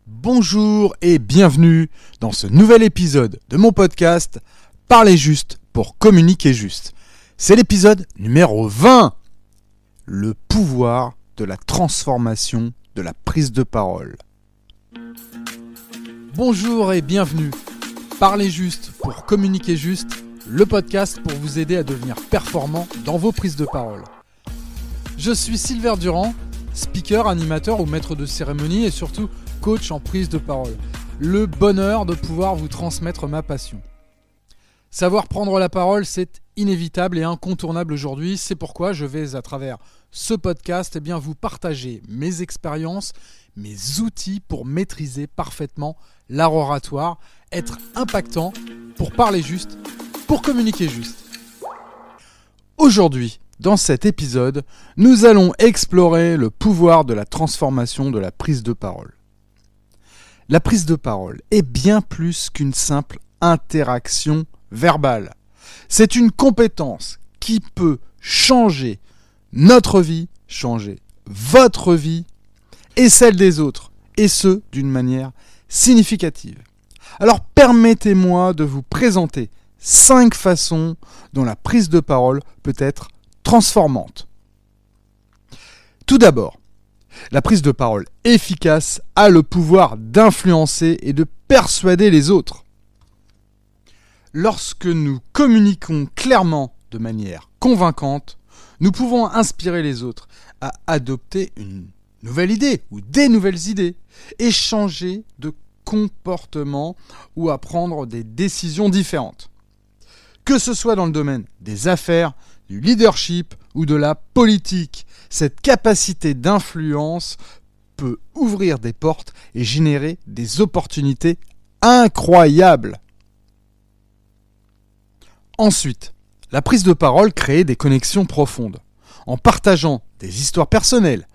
Bonjour et bienvenue dans ce nouvel épisode de mon podcast Parler juste pour communiquer juste. C'est l'épisode numéro 20. Le pouvoir de la transformation de la prise de parole. Bonjour et bienvenue. Parler juste pour communiquer juste, le podcast pour vous aider à devenir performant dans vos prises de parole. Je suis Sylvain Durand, speaker, animateur ou maître de cérémonie et surtout coach en prise de parole. Le bonheur de pouvoir vous transmettre ma passion. Savoir prendre la parole, c'est inévitable et incontournable aujourd'hui. C'est pourquoi je vais, à travers ce podcast, vous partager mes expériences, mes outils pour maîtriser parfaitement l'art oratoire, être impactant pour parler juste, pour communiquer juste. Aujourd'hui, dans cet épisode, nous allons explorer le pouvoir de la transformation de la prise de parole. La prise de parole est bien plus qu'une simple interaction verbale. C'est une compétence qui peut changer notre vie, changer votre vie et celle des autres, et ce, d'une manière significative. Alors permettez-moi de vous présenter 5 façons dont la prise de parole peut être transformante. Tout d'abord, la prise de parole efficace a le pouvoir d'influencer et de persuader les autres. Lorsque nous communiquons clairement de manière convaincante, nous pouvons inspirer les autres à adopter une nouvelle idée ou des nouvelles idées, et changer de comportement ou à prendre des décisions différentes. Que ce soit dans le domaine des affaires, du leadership ou de la politique, cette capacité d'influence peut ouvrir des portes et générer des opportunités incroyables. Ensuite, la prise de parole crée des connexions profondes. En partageant des histoires personnelles,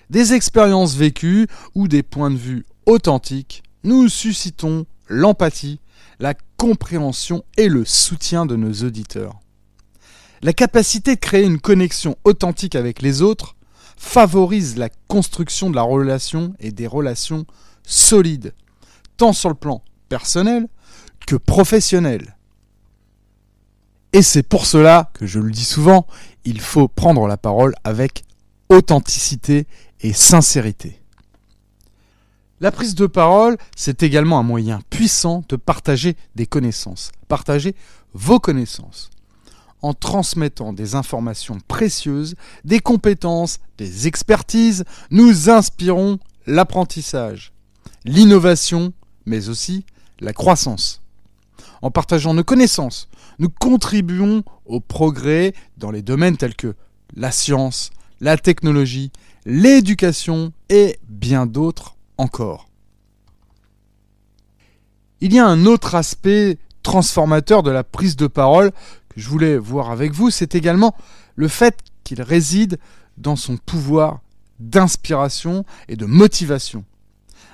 des expériences vécues ou des points de vue authentiques, nous suscitons l'empathie, la compréhension et le soutien de nos auditeurs. La capacité de créer une connexion authentique avec les autres favorise la construction de la relation et des relations solides, tant sur le plan personnel que professionnel. Et c'est pour cela que je le dis souvent, il faut prendre la parole avec authenticité et sincérité. La prise de parole, c'est également un moyen puissant de partager des connaissances, partager vos connaissances. En transmettant des informations précieuses, des compétences, des expertises, nous inspirons l'apprentissage, l'innovation, mais aussi la croissance. En partageant nos connaissances, nous contribuons au progrès dans les domaines tels que la science, la technologie, l'éducation et bien d'autres encore. Il y a un autre aspect transformateur de la prise de parole que je voulais voir avec vous, c'est également le fait qu'il réside dans son pouvoir d'inspiration et de motivation.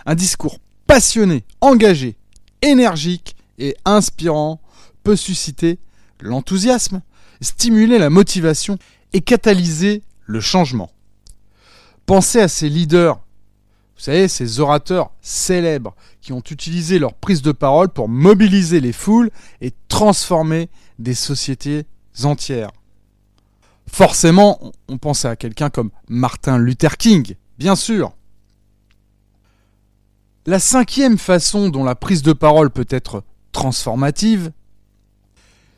Un discours passionné, engagé, énergique et inspirant peut susciter l'enthousiasme, stimuler la motivation et catalyser le changement. Pensez à ces leaders, vous savez, ces orateurs célèbres qui ont utilisé leur prise de parole pour mobiliser les foules et transformer des sociétés entières. Forcément, on pense à quelqu'un comme Martin Luther King, bien sûr. La 5e façon dont la prise de parole peut être transformative,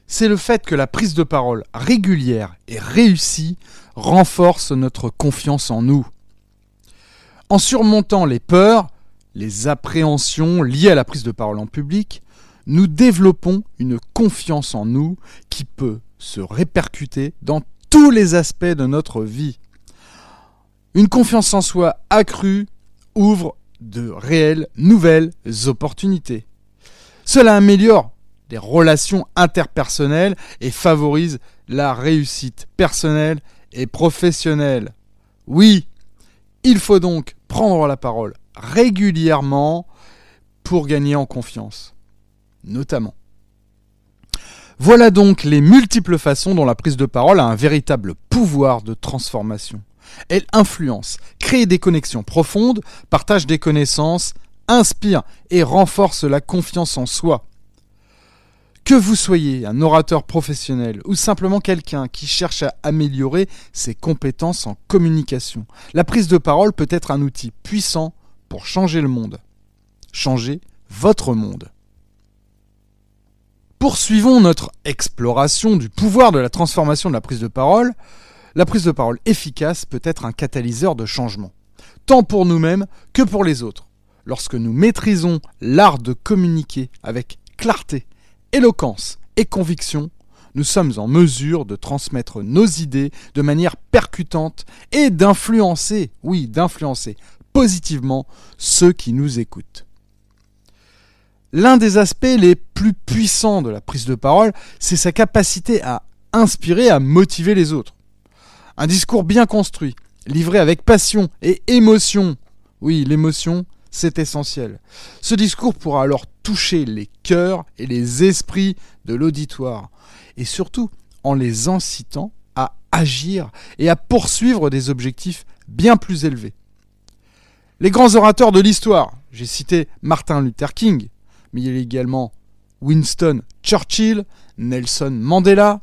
c'est le fait que la prise de parole régulière et réussie renforce notre confiance en nous. En surmontant les peurs, les appréhensions liées à la prise de parole en public, nous développons une confiance en nous qui peut se répercuter dans tous les aspects de notre vie. Une confiance en soi accrue ouvre de réelles nouvelles opportunités. Cela améliore les relations interpersonnelles et favorise la réussite personnelle et professionnelle. Oui, il faut donc prendre la parole régulièrement pour gagner en confiance, notamment. Voilà donc les multiples façons dont la prise de parole a un véritable pouvoir de transformation. Elle influence, crée des connexions profondes, partage des connaissances, inspire et renforce la confiance en soi. Que vous soyez un orateur professionnel ou simplement quelqu'un qui cherche à améliorer ses compétences en communication, la prise de parole peut être un outil puissant pour changer le monde. Changer votre monde. Poursuivons notre exploration du pouvoir de la transformation de la prise de parole. La prise de parole efficace peut être un catalyseur de changement, tant pour nous-mêmes que pour les autres. Lorsque nous maîtrisons l'art de communiquer avec clarté, éloquence et conviction, nous sommes en mesure de transmettre nos idées de manière percutante et d'influencer positivement ceux qui nous écoutent. L'un des aspects les plus puissants de la prise de parole, c'est sa capacité à inspirer, à motiver les autres. Un discours bien construit, livré avec passion et émotion. Oui, l'émotion, c'est essentiel. Ce discours pourra alors toucher les cœurs et les esprits de l'auditoire, et surtout en les incitant à agir et à poursuivre des objectifs bien plus élevés. Les grands orateurs de l'histoire, j'ai cité Martin Luther King, mais il y a également Winston Churchill, Nelson Mandela.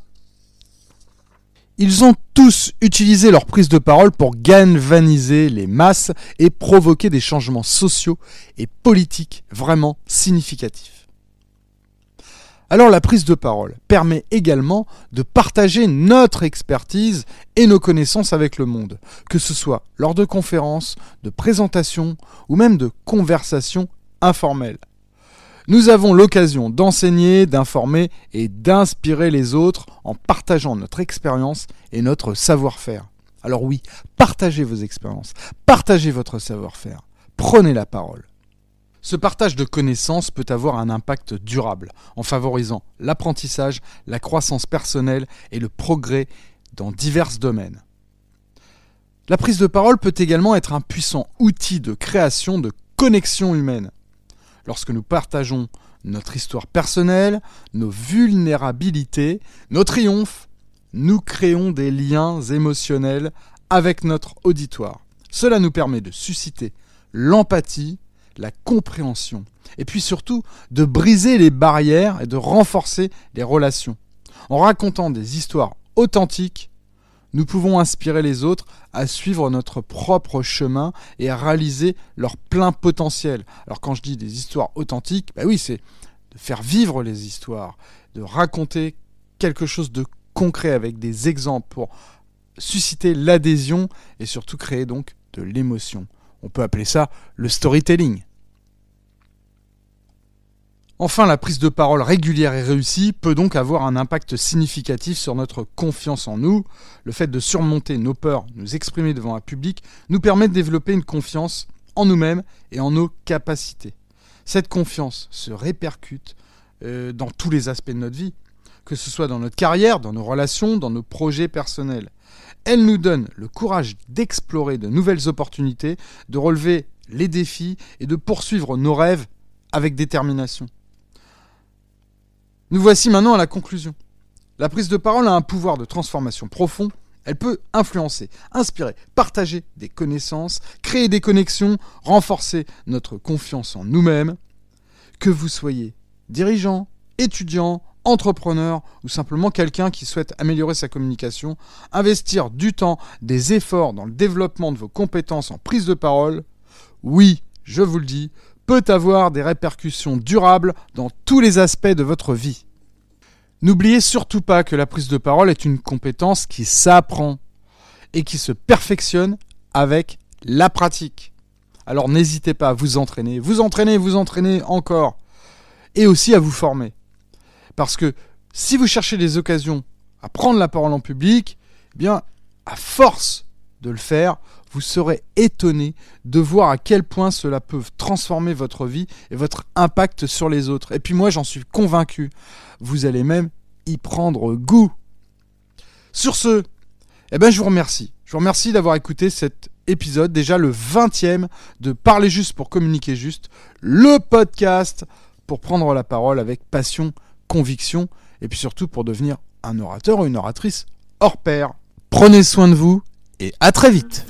Ils ont tous utilisé leur prise de parole pour galvaniser les masses et provoquer des changements sociaux et politiques vraiment significatifs. Alors la prise de parole permet également de partager notre expertise et nos connaissances avec le monde, que ce soit lors de conférences, de présentations ou même de conversations informelles. Nous avons l'occasion d'enseigner, d'informer et d'inspirer les autres en partageant notre expérience et notre savoir-faire. Alors oui, partagez vos expériences, partagez votre savoir-faire, prenez la parole. Ce partage de connaissances peut avoir un impact durable en favorisant l'apprentissage, la croissance personnelle et le progrès dans divers domaines. La prise de parole peut également être un puissant outil de création de connexions humaines. Lorsque nous partageons notre histoire personnelle, nos vulnérabilités, nos triomphes, nous créons des liens émotionnels avec notre auditoire. Cela nous permet de susciter l'empathie, la compréhension, et puis surtout de briser les barrières et de renforcer les relations. En racontant des histoires authentiques, nous pouvons inspirer les autres à suivre notre propre chemin et à réaliser leur plein potentiel. Alors quand je dis des histoires authentiques, c'est de faire vivre les histoires, de raconter quelque chose de concret avec des exemples pour susciter l'adhésion et surtout créer donc de l'émotion. On peut appeler ça le storytelling. Enfin, la prise de parole régulière et réussie peut donc avoir un impact significatif sur notre confiance en nous. Le fait de surmonter nos peurs, nous exprimer devant un public, nous permet de développer une confiance en nous-mêmes et en nos capacités. Cette confiance se répercute dans tous les aspects de notre vie, que ce soit dans notre carrière, dans nos relations, dans nos projets personnels. Elle nous donne le courage d'explorer de nouvelles opportunités, de relever les défis et de poursuivre nos rêves avec détermination. Nous voici maintenant à la conclusion. La prise de parole a un pouvoir de transformation profond. Elle peut influencer, inspirer, partager des connaissances, créer des connexions, renforcer notre confiance en nous-mêmes. Que vous soyez dirigeant, étudiant, entrepreneur ou simplement quelqu'un qui souhaite améliorer sa communication, investir du temps, des efforts dans le développement de vos compétences en prise de parole, oui, je vous le dis, peut avoir des répercussions durables dans tous les aspects de votre vie. N'oubliez surtout pas que la prise de parole est une compétence qui s'apprend et qui se perfectionne avec la pratique. Alors n'hésitez pas à vous entraîner encore et aussi à vous former. Parce que si vous cherchez des occasions à prendre la parole en public, à force de le faire, vous serez étonné de voir à quel point cela peut transformer votre vie et votre impact sur les autres. Et puis moi, j'en suis convaincu. Vous allez même y prendre goût. Sur ce, je vous remercie. Je vous remercie d'avoir écouté cet épisode, déjà le 20e de Parler juste pour communiquer juste, le podcast pour prendre la parole avec passion, conviction, et puis surtout pour devenir un orateur ou une oratrice hors pair. Prenez soin de vous et à très vite.